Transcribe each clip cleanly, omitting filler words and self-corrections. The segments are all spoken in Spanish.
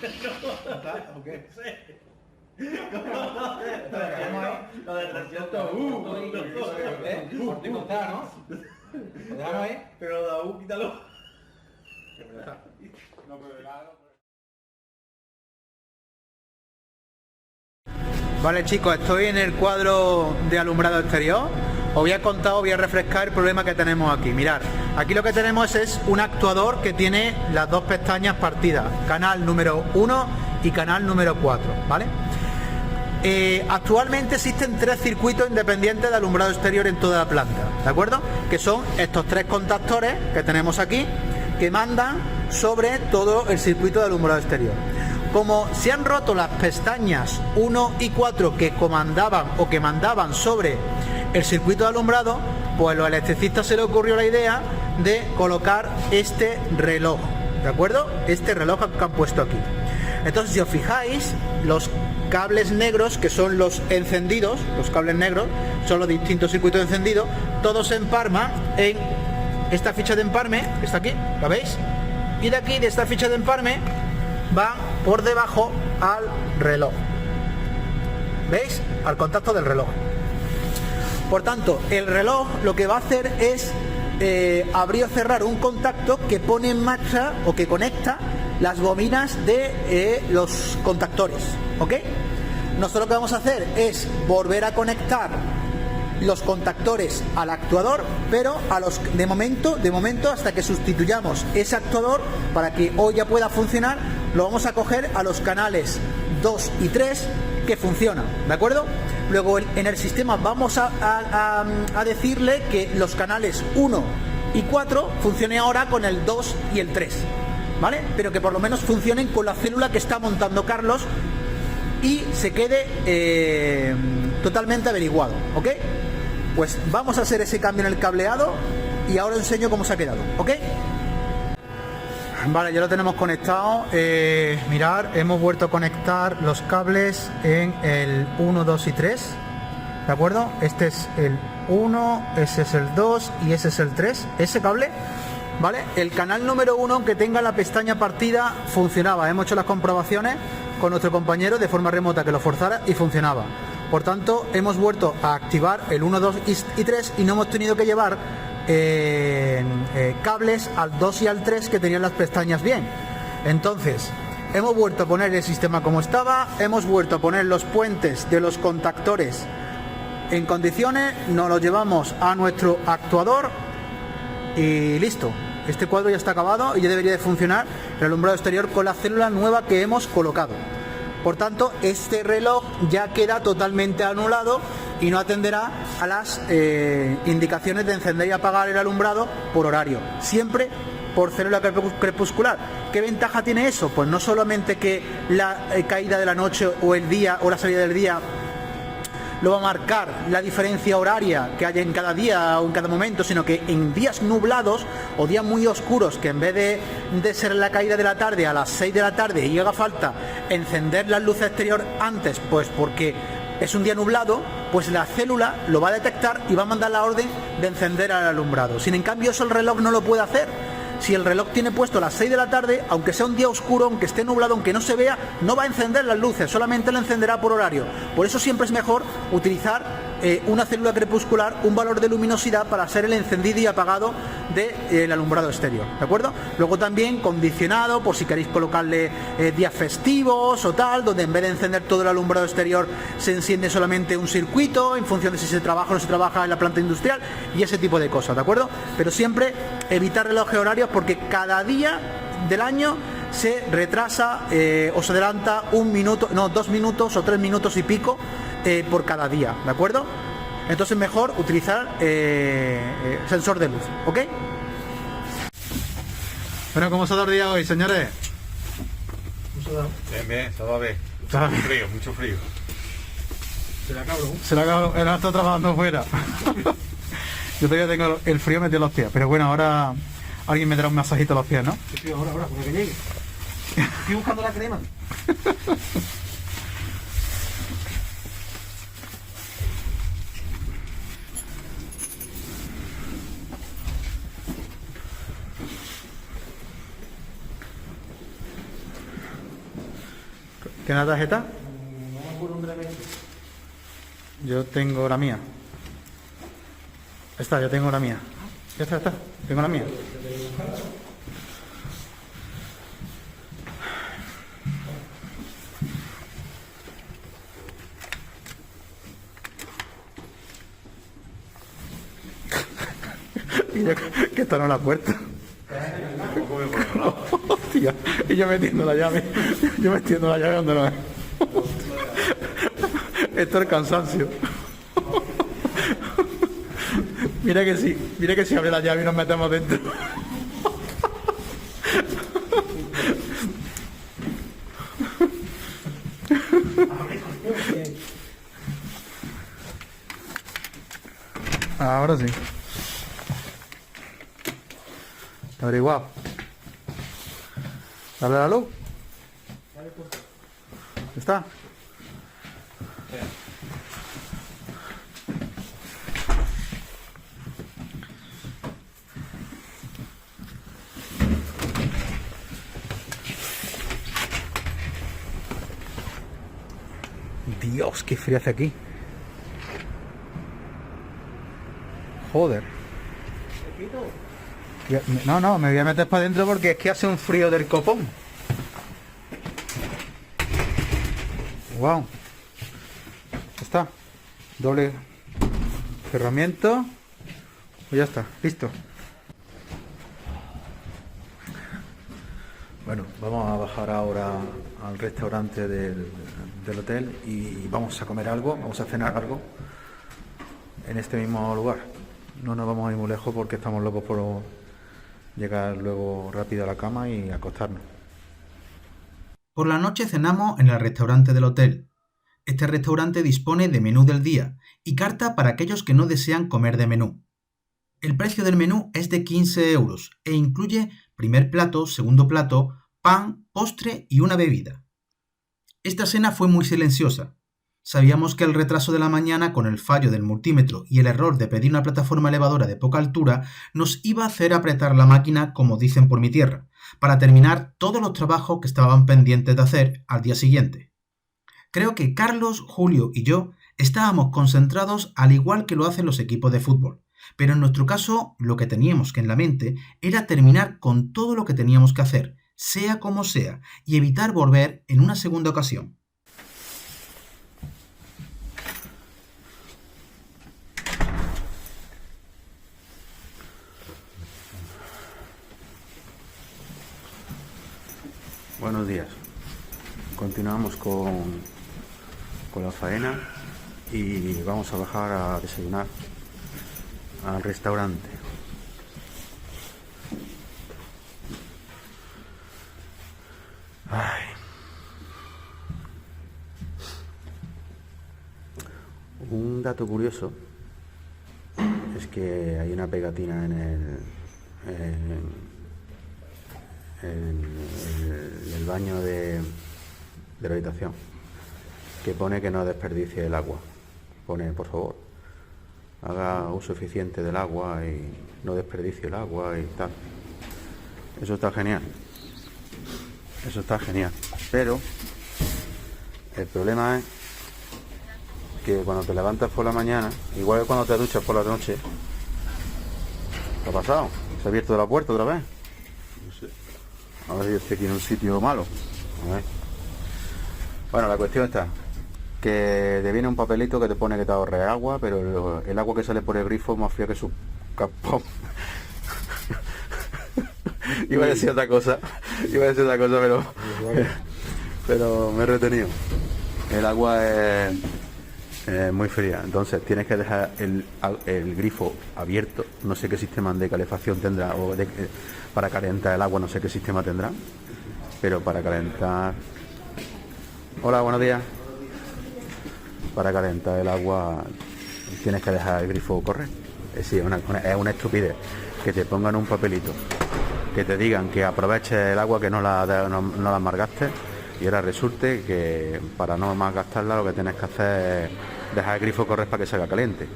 ¿Está? ¿O qué? Lo del desierto. Corte y cortar, ¿no? ¿Lo dejamos ahí? Pero la quítalo. No, pero Vale chicos, estoy en el cuadro de alumbrado exterior. Os voy a contar, os voy a refrescar el problema que tenemos aquí. Mirad, aquí lo que tenemos es un actuador que tiene las dos pestañas partidas, canal número 1 y canal número 4, ¿vale? Actualmente existen 3 circuitos independientes de alumbrado exterior en toda la planta, ¿de acuerdo? Que son estos 3 contactores que tenemos aquí, que mandan sobre todo el circuito de alumbrado exterior. Como se han roto las pestañas 1 y 4 que comandaban o que mandaban sobre el circuito de alumbrado, pues a los electricistas se les ocurrió la idea de colocar este reloj, ¿de acuerdo? Este reloj que han puesto aquí. Entonces, si os fijáis, los cables negros, que son los encendidos, los cables negros, son los distintos circuitos encendidos, todos se empalman en esta ficha de empalme, está aquí, ¿la veis? Y de aquí, de esta ficha de empalme, van por debajo al reloj. ¿Veis? Al contacto del reloj. Por tanto, el reloj lo que va a hacer es abrir o cerrar un contacto que pone en marcha o que conecta las bobinas de los contactores, ¿ok? Nosotros lo que vamos a hacer es volver a conectar los contactores al actuador, pero de momento hasta que sustituyamos ese actuador para que hoy ya pueda funcionar, lo vamos a coger a los canales 2 y 3 que funcionan, ¿de acuerdo? Luego en el sistema vamos a decirle que los canales 1 y 4 funcionen ahora con el 2 y el 3, ¿vale? Pero que por lo menos funcionen con la célula que está montando Carlos y se quede totalmente averiguado, ¿ok? Pues vamos a hacer ese cambio en el cableado y ahora os enseño cómo se ha quedado, ¿ok? Vale, ya lo tenemos conectado. Mirad, hemos vuelto a conectar los cables en el 1, 2 y 3, ¿de acuerdo? Este es el 1, ese es el 2 y ese es el 3, ese cable, ¿vale? El canal número 1, aunque tenga la pestaña partida, funcionaba. Hemos hecho las comprobaciones con nuestro compañero de forma remota que lo forzara y funcionaba. Por tanto, hemos vuelto a activar el 1, 2 y 3 y no hemos tenido que llevar cables al 2 y al 3 que tenían las pestañas bien. Entonces, hemos vuelto a poner el sistema como estaba, hemos vuelto a poner los puentes de los contactores en condiciones, nos lo llevamos a nuestro actuador y listo. Este cuadro ya está acabado y ya debería de funcionar el alumbrado exterior con la célula nueva que hemos colocado. Por tanto, este reloj ya queda totalmente anulado y no atenderá a las indicaciones de encender y apagar el alumbrado por horario, siempre por célula crepuscular. ¿Qué ventaja tiene eso? Pues no solamente que la caída de la noche o el día o la salida del día lo va a marcar la diferencia horaria que haya en cada día o en cada momento, sino que en días nublados o días muy oscuros, que en vez de ser la caída de la tarde a las 6 de la tarde y haga falta encender las luces exterior antes, pues porque es un día nublado, pues la célula lo va a detectar y va a mandar la orden de encender al alumbrado. Sin en cambio eso el reloj no lo puede hacer. Si el reloj tiene puesto a las 6 de la tarde, aunque sea un día oscuro, aunque esté nublado, aunque no se vea, no va a encender las luces, solamente lo encenderá por horario. Por eso siempre es mejor utilizar una célula crepuscular, un valor de luminosidad para hacer el encendido y apagado del alumbrado exterior, ¿de acuerdo? Luego también condicionado, por si queréis colocarle días festivos o tal, donde en vez de encender todo el alumbrado exterior se enciende solamente un circuito, en función de si se trabaja o no se trabaja en la planta industrial y ese tipo de cosas, ¿de acuerdo? Pero siempre evitar relojes horarios porque cada día del año se retrasa o se adelanta 1 minuto, no, 2 minutos o 3 minutos y pico por cada día, ¿de acuerdo? Entonces mejor utilizar sensor de luz, ¿ok? Bueno, ¿cómo se ha dado el día hoy, señores? Bien, bien, se va a ver. Mucho frío. Se la acabó, él está trabajando fuera. Yo todavía tengo el frío metido en los pies, pero bueno, ahora alguien me dará un masajito a los pies, ¿no? Sí, ahora, porque que llegue. Estoy buscando la crema. ¿Tiene la tarjeta? No me acuerdo dónde la metí. Yo tengo la mía. Está, yo tengo la mía. Ya está. Tengo la mía. Y yo, que esta no la puerta. Hostia, y yo metiendo la llave. Yo metiendo la llave donde no es. Esto es el cansancio. Mira que si abre la llave y nos metemos dentro. Ahora sí. Averiguado. Dale la luz. ¿Está? Dios, qué frío hace aquí. Joder. No, me voy a meter para adentro porque es que hace un frío del copón. Wow. Está. Doble cerramiento. Pues ya está, listo. Bueno, vamos a bajar ahora al restaurante del hotel y vamos a comer algo, vamos a cenar algo en este mismo lugar. No nos vamos a ir muy lejos porque estamos locos por llegar luego rápido a la cama y acostarnos. Por la noche cenamos en el restaurante del hotel. Este restaurante dispone de menú del día y carta para aquellos que no desean comer de menú. El precio del menú es de 15 euros e incluye primer plato, segundo plato, pan, postre y una bebida. Esta cena fue muy silenciosa. Sabíamos que el retraso de la mañana con el fallo del multímetro y el error de pedir una plataforma elevadora de poca altura nos iba a hacer apretar la máquina, como dicen por mi tierra, para terminar todos los trabajos que estaban pendientes de hacer al día siguiente. Creo que Carlos, Julio y yo estábamos concentrados al igual que lo hacen los equipos de fútbol, pero en nuestro caso lo que teníamos que en la mente era terminar con todo lo que teníamos que hacer, sea como sea, y evitar volver en una segunda ocasión. Buenos días. Continuamos con la faena y vamos a bajar a desayunar al restaurante. Ay. Un dato curioso es que hay una pegatina en el baño de la habitación que pone que no desperdicie el agua. Pone, por favor, haga uso eficiente del agua y no desperdicie el agua y tal. Eso está genial. Eso está genial. Pero el problema es que cuando te levantas por la mañana, igual que cuando te duchas por la noche, ¿qué ha pasado? ¿Se ha abierto la puerta otra vez? No sé. A ver si yo estoy aquí en un sitio malo. A ver. Bueno, la cuestión está que te viene un papelito que te pone que te ahorre agua, pero el agua que sale por el grifo es más fría que su capón. Iba a decir otra cosa, pero me he retenido. El agua es muy fría, entonces tienes que dejar el grifo abierto. No sé qué sistema de calefacción tendrá para calentar el agua, no sé qué sistema tendrá, pero para calentar... Hola, buenos días. Para calentar el agua tienes que dejar el grifo correr. Sí, es una estupidez que te pongan un papelito, que te digan que aproveches el agua, que no la amargaste, y ahora resulte que para no más gastarla lo que tienes que hacer es dejar el grifo correr para que se haga caliente.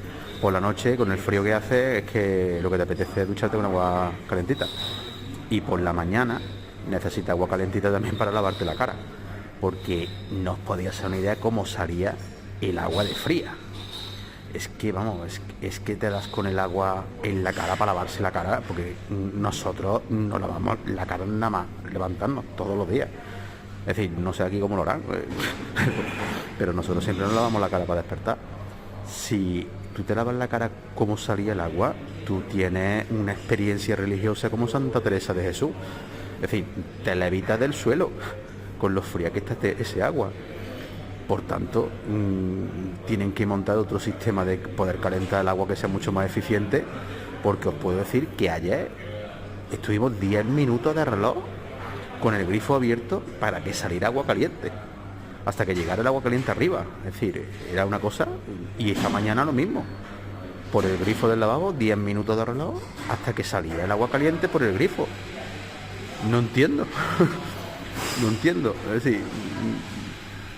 Por la noche, con el frío que hace, es que lo que te apetece es ducharte con agua calentita. Y por la mañana necesitas agua calentita también para lavarte la cara. porque no os podía hacer una idea cómo salía el agua de fría. Es que, vamos, es que te das con el agua en la cara para lavarse la cara, porque nosotros nos lavamos la cara nada más levantarnos todos los días. Es decir, no sé aquí cómo lo harán, pero nosotros siempre nos lavamos la cara para despertar. Si tú te lavas la cara como salía el agua, tú tienes una experiencia religiosa como Santa Teresa de Jesús. Es decir, te levitas del suelo con lo fría que está ese agua. Por tanto, tienen que montar otro sistema de poder calentar el agua que sea mucho más eficiente, porque os puedo decir que ayer estuvimos 10 minutos de reloj con el grifo abierto para que saliera agua caliente, hasta que llegara el agua caliente arriba. Es decir, era una cosa, y esta mañana lo mismo. Por el grifo del lavabo, 10 minutos de reloj hasta que salía el agua caliente por el grifo. No entiendo. No entiendo. Es decir,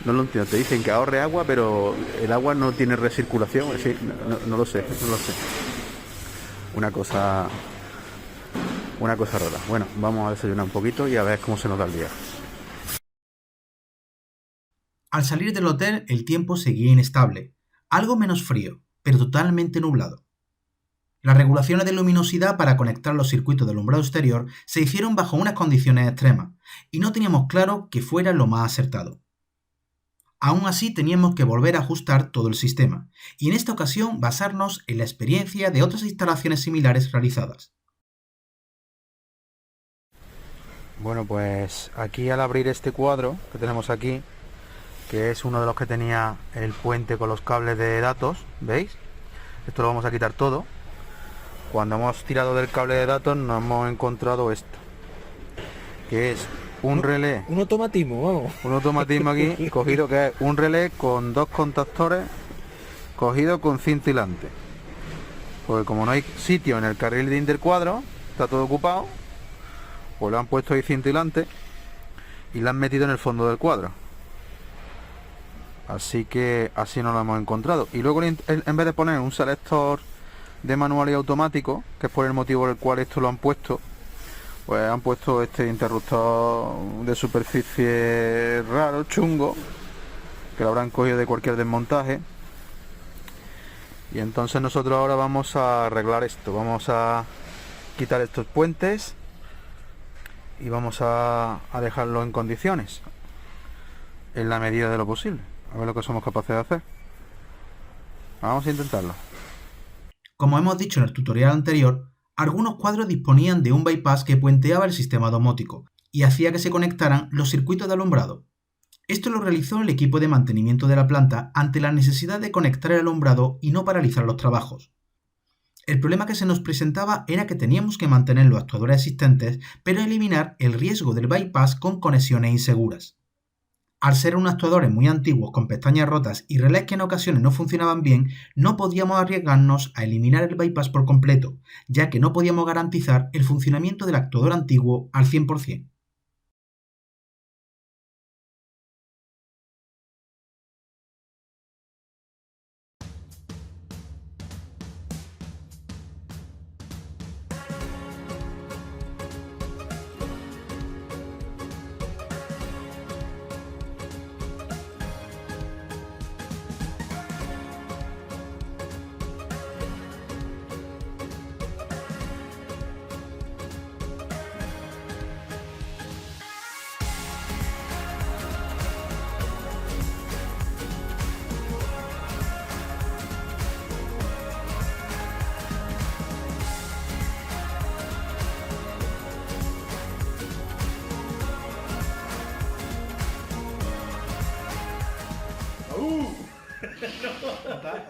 no lo entiendo. Te dicen que ahorre agua, pero el agua no tiene recirculación. Es decir, no lo sé, no lo sé. Una cosa rara. Bueno, vamos a desayunar un poquito y a ver cómo se nos da el día. Al salir del hotel, el tiempo seguía inestable, algo menos frío, pero totalmente nublado. Las regulaciones de luminosidad para conectar los circuitos de alumbrado exterior se hicieron bajo unas condiciones extremas, y no teníamos claro que fuera lo más acertado. Aún así teníamos que volver a ajustar todo el sistema, y en esta ocasión basarnos en la experiencia de otras instalaciones similares realizadas. Bueno, pues aquí al abrir este cuadro que tenemos aquí, que es uno de los que tenía el puente con los cables de datos, ¿veis? Esto lo vamos a quitar todo. Cuando hemos tirado del cable de datos nos hemos encontrado esto, que es un relé. Un automatismo, vamos. Un automatismo aquí cogido, que es un relé con dos contactores cogido con cinta hilante. Porque como no hay sitio en el carril de intercuadro, está todo ocupado, pues lo han puesto ahí cinta hilante y lo han metido en el fondo del cuadro. Así que así no lo hemos encontrado. Y luego en vez de poner un selector de manual y automático, que es por el motivo por el cual esto lo han puesto, pues han puesto este interruptor de superficie raro, chungo, que lo habrán cogido de cualquier desmontaje. Y entonces nosotros ahora vamos a arreglar esto, vamos a quitar estos puentes y vamos a dejarlo en condiciones, en la medida de lo posible, a ver lo que somos capaces de hacer. Vamos a intentarlo. Como hemos dicho en el tutorial anterior, algunos cuadros disponían de un bypass que puenteaba el sistema domótico y hacía que se conectaran los circuitos de alumbrado. Esto lo realizó el equipo de mantenimiento de la planta ante la necesidad de conectar el alumbrado y no paralizar los trabajos. El problema que se nos presentaba era que teníamos que mantener los actuadores existentes, pero eliminar el riesgo del bypass con conexiones inseguras. Al ser unos actuadores muy antiguos con pestañas rotas y relés que en ocasiones no funcionaban bien, no podíamos arriesgarnos a eliminar el bypass por completo, ya que no podíamos garantizar el funcionamiento del actuador antiguo al 100%.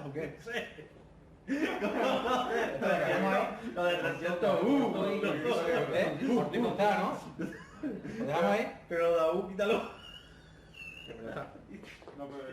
¿O qué? Lo del 300. Por ti no está, ¿no? ¿Lo dejamos ahí? Pero da quítalo. No, pero